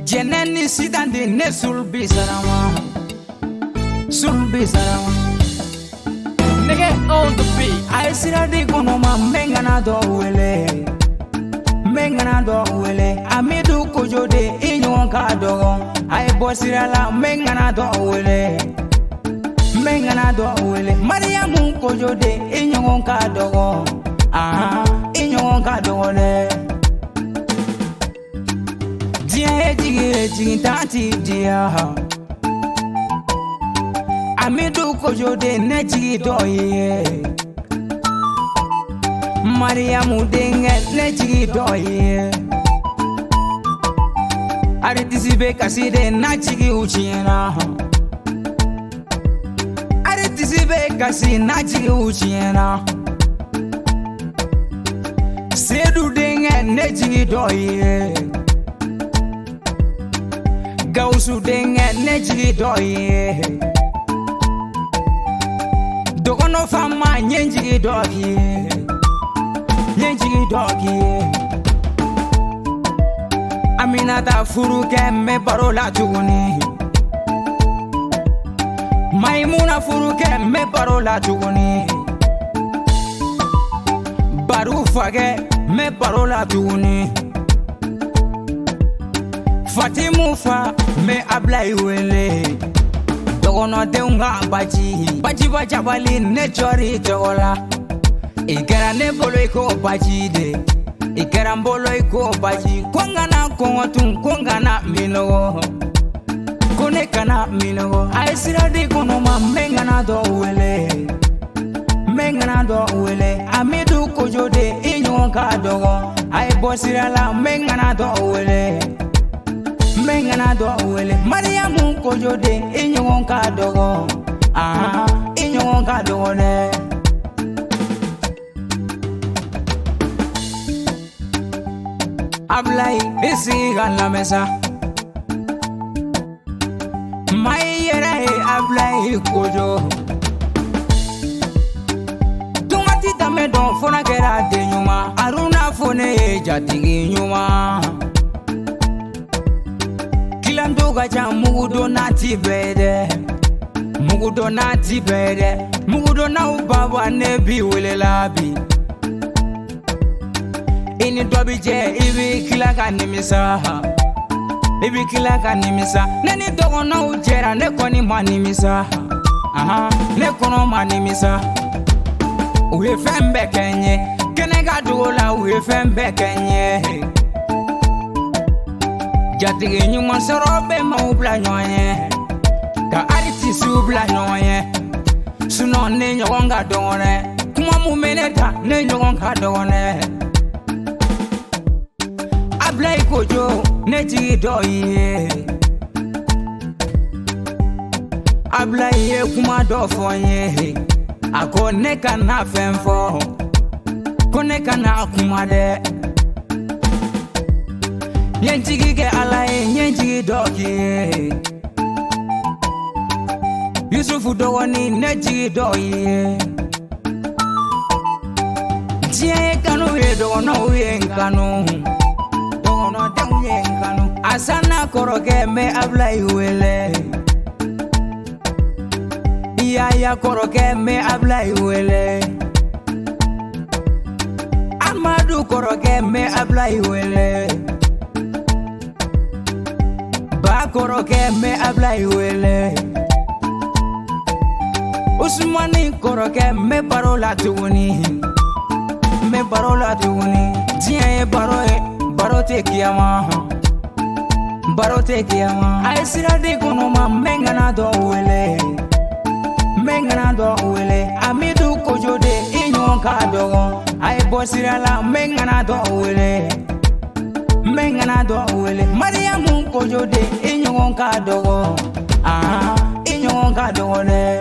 Jeneni sidande ne SOULBY sarama. SOULBY sarama. Nigga on the beat. I see that they gonna mengana do wele. Mengana do wele. Amidu kojo de inyo ka do. I bosirala mengana do wele. Mengana do wele. Mariamu kojo de inyo ka do. Ah, inyo ka do le. Dia jigi tati dia. Amidu kojo de neji doye. Mariamu denge neji doye. Aritisibe kaside nachigi uchiena. Aritisibe kasi nachigi uchiena. Sedu denge neji doye. Gausu denge neji doye. Dogono fama nyenji dogi. Nyenji dogi. Aminata furuke me barola tuguni. Maimuna furuke me barola tuguni. Baru fage me barola tuguni. Fatimu fa me ablai wele. Dogono deunga baji. Baji bajabali ne chori togola. Ikera ne bolo iko baji de. Ikera mbolo iko baji. Kwangana kongotun kwangana minogo. Konekana minogo. Aisira di konoma mengana do wele. Mengana do wele. Amidu kojo de inyo ka dogo. Ai bosirala mengana do wele. Mengana do wele. Mariamu kojo de inyo ka dogo. Ah, inyo ka dogo le. Ablay isi la mesa. Mayera ablay kojo. Tumati dame don fona gera de nyuma. Aruna fone jatigi nyuma. Kilando gaja mugudo nati bede. Mugudo nati bede. Mugudo na ubaba nebi wele labi. Ini dobi je ibi kila ka nimisa. Ibi kila ka nimisa. Neni dogo na ujera ne koni manimisa. Aha, ne kono manimisa. Uwe fembe kenye. Kene ka dola uwe fembe kenye. Jatigi nyuma sorobe ma ubla nyoye. Ka artisi ubla nyoye. Suno ne nyogonga dongone. Kuma mumeneta ne nyogonga dongone. Ablay kojo neji doye. Ablay ye kuma do fonye. Ako neka na femfo. Koneka na kuma de. Nyenjigi ge alaye nyenjigi doye. Yusufu dogoni neji doye. Tie kanu ye dogono ye nkanu. Asana koroke me ablay wele. Iya koroke me ablay wele. Amadu koroke me ablay wele. Ba koroke me ablay wele. Usmani koroke me barola tuguni. Me barola tuguni. Tiye barote kiyama. Barote kiyama. Aisira di konoma mengana do wele. Mengana do wele. Amidu kojo de inyo ka dogo. Ai bosirala mengana do wele. Mengana do wele. Mariamu kojo de inyo ka dogo. Ah, inyo ka dogo le.